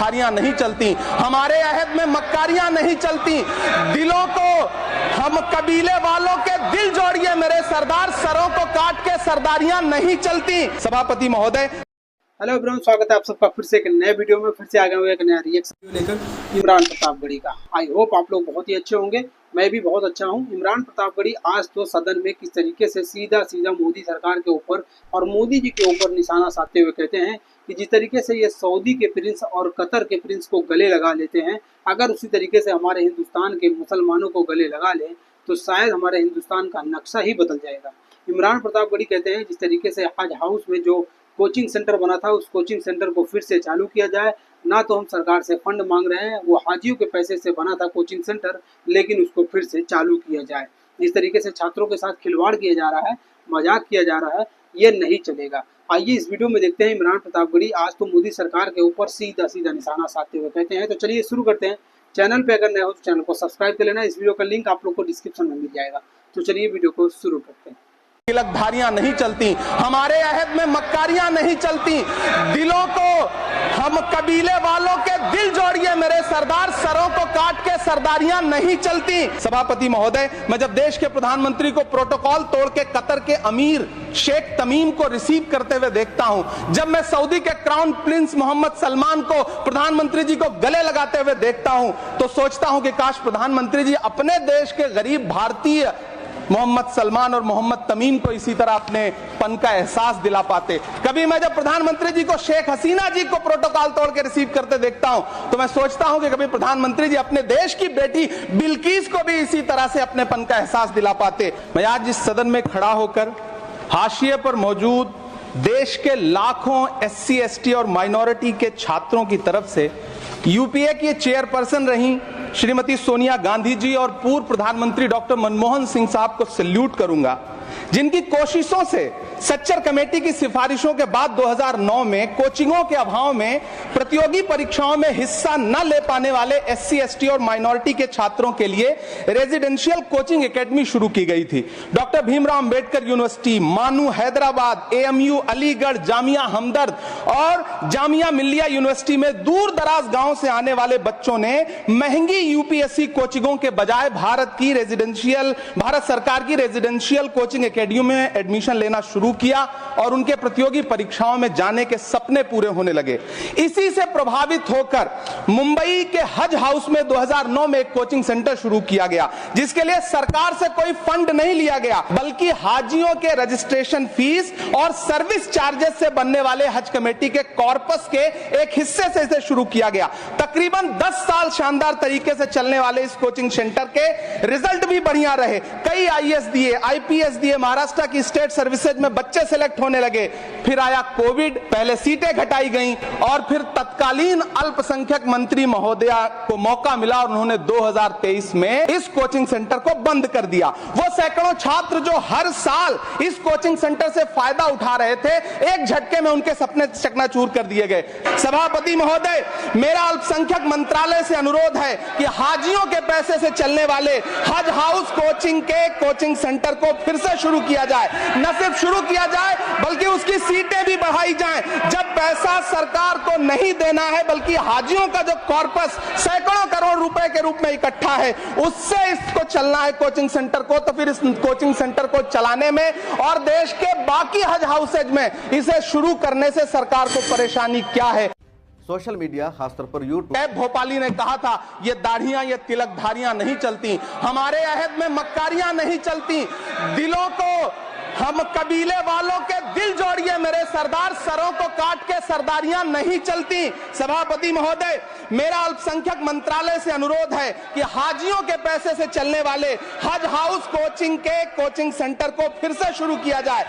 धारियां नहीं चलती, हमारे अहद में मक्कारियां नहीं चलती। दिलों को हम कबीले वालों के दिल जोड़िए मेरे सरदार, सरों को काट के सरदारियां नहीं चलती। सभापति महोदय। हेलो एवरीवन, स्वागत है आप सबका फिर से एक नए वीडियो में। फिर से आ गए हुए एक नया रिएक्शन लेकर इमरान प्रतापगढ़ी का। आई होप आप लोग बहुत ही अच्छे होंगे, मैं भी बहुत अच्छा हूं। इमरान प्रतापगढ़ी आज तो सदन में किस तरीके से सीधा मोदी सरकार के ऊपर और मोदी जी के ऊपर निशाना साधते हुए कहते हैं कि जिस तरीके से ये सऊदी के प्रिंस और कतर के प्रिंस को गले लगा लेते हैं, अगर उसी तरीके से हमारे हिंदुस्तान के मुसलमानों को गले लगा लें तो शायद हमारे हिंदुस्तान का नक्शा ही बदल जाएगा। इमरान प्रतापगढ़ी कहते हैं जिस तरीके से हज हाउस में जो कोचिंग सेंटर बना था उस कोचिंग सेंटर को फिर से चालू किया जाए। ना तो हम सरकार से फंड मांग रहे हैं, वो हाजियों के पैसे से बना था कोचिंग सेंटर, लेकिन उसको फिर से चालू किया जाए। इस तरीके से छात्रों के साथ खिलवाड़ किया जा रहा है, मजाक किया जा रहा है, ये नहीं चलेगा। आइए इस वीडियो में देखते हैं इमरान प्रतापगढ़ी आज तो मोदी सरकार के ऊपर सीधा निशाना साधते हुए कहते हैं। तो चलिए शुरू करते हैं। चैनल पे अगर नए हो तो चैनल को सब्सक्राइब कर लेना। इस वीडियो का लिंक आप लोग को डिस्क्रिप्शन में मिल जाएगा। तो चलिए वीडियो को शुरू करते हैं। तिलक धारियां नहीं चलती, हमारे अहद में मक्कारियां नहीं चलती। दिलों को हम कबीले वालों के दिल जोड़िए मेरे सरदार, सरों को काट के सरदारियां नहीं चलती। सभापति महोदय, मैं जब देश के प्रधानमंत्री को प्रोटोकॉल तोड़ के कतर के अमीर शेख तमीम को रिसीव करते हुए देखता हूं, जब मैं सऊदी के क्राउन प्रिंस मोहम्मद सलमान को प्रधानमंत्री जी को गले लगाते हुए देखता हूं, तो सोचता हूं कि काश प्रधानमंत्री जी अपने देश के गरीब भारतीय मोहम्मद सलमान और मोहम्मद तमीम को इसी तरह अपने पन का एहसास दिला पाते। कभी मैं जब प्रधानमंत्री जी को शेख हसीना जी को प्रोटोकॉल तोड़ के रिसीव करते देखता हूं, तो मैं सोचता हूं कि कभी प्रधानमंत्री जी अपने देश की बेटी बिल्किस को भी इसी तरह से अपने पन का एहसास दिला पाते। मैं आज इस सदन में खड़ा होकर हाशिए पर मौजूद देश के लाखों SC ST और माइनॉरिटी के छात्रों की तरफ से यूपीए की चेयरपर्सन रही श्रीमती सोनिया गांधी जी और पूर्व प्रधानमंत्री डॉक्टर मनमोहन सिंह साहब को सैल्यूट करूंगा, जिनकी कोशिशों से सच्चर कमेटी की सिफारिशों के बाद 2009 में कोचिंगों के अभाव में प्रतियोगी परीक्षाओं में हिस्सा न ले पाने वाले SC ST और माइनॉरिटी के छात्रों के लिए रेजिडेंशियल कोचिंग एकेडमी शुरू की गई थी। डॉक्टर भीमराव अंबेडकर यूनिवर्सिटी, मानू हैदराबाद, AMU अलीगढ़, जामिया हमदर्द और जामिया मिल्लिया यूनिवर्सिटी में दूर दराज गांव से आने वाले बच्चों ने महंगी UPSC कोचिंगों के बजाय भारत सरकार की रेजिडेंशियल कोचिंग एकेडमी में एडमिशन लेना शुरू किया और उनके प्रतियोगी परीक्षाओं में जाने के सपने पूरे होने लगे। इसी से प्रभावित होकर मुंबई के हज हाउस में 2009 में एक कोचिंग सेंटर शुरू किया गया, जिसके लिए सरकार से कोई फंड नहीं लिया गया, बल्कि हाजियों के रजिस्ट्रेशन फीस और सर्विस चार्जेस से बनने वाले हज कमेटी के कॉर्पस के एक हिस्से से इसे शुरू किया गया। तकरीबन 10 साल शानदार तरीके से चलने वाले इस कोचिंग सेंटर के रिजल्ट भी बढ़िया रहे। कई IAS दिए, IPS दिए, महाराष्ट्र की स्टेट सर्विसेज में बच्चे सेलेक्ट होने लगे। फिर आया कोविड, पहले सीटें घटाई गईं और फिर तत्कालीन अल्पसंख्यक मंत्री महोदया को मौका मिला और उन्होंने 2023 में इस कोचिंग सेंटर को बंद कर दिया। वो सैकड़ों छात्र जो हर साल इस कोचिंग सेंटर से फायदा उठा रहे थे, एक झटके में उनके सपने चकनाचूर कर दिए गए। सभापति महोदय, मेरा अल्पसंख्यक मंत्रालय से अनुरोध है कि हाजियों के पैसे से चलने वाले हज हाउस कोचिंग के कोचिंग सेंटर को फिर से शुरू किया जाए। न सिर्फ शुरू किया जाए बल्कि उसकी सीटें भी बढ़ाई जाएं। जब पैसा सरकार को नहीं देना है बल्कि हाजियों का जो कॉर्पस सैकड़ों करोड़ रुपए के रूप में इकट्ठा है, उससे इसको चलना है कोचिंग सेंटर को, तो फिर इस कोचिंग सेंटर को चलाने में और देश के बाकी हज हाउसेज में इसे शुरू करने से सरकार को परेशानी क्या है। सोशल मीडिया खासतौर पर यूट्यूब। भोपाली ने कहा था, ये दाढ़ियां ये तिलक धारियां नहीं चलती, हमारे अहद में मक्कारियां नहीं चलती। दिलों को हम कबीले वालों के दिल जोड़िए मेरे सरदार, सरों को काट के सरदारियां नहीं चलती। सभापति महोदय, मेरा अल्पसंख्यक मंत्रालय से अनुरोध है कि हाजियों के पैसे से चलने वाले हज हाउस कोचिंग के कोचिंग सेंटर को फिर से शुरू किया जाए।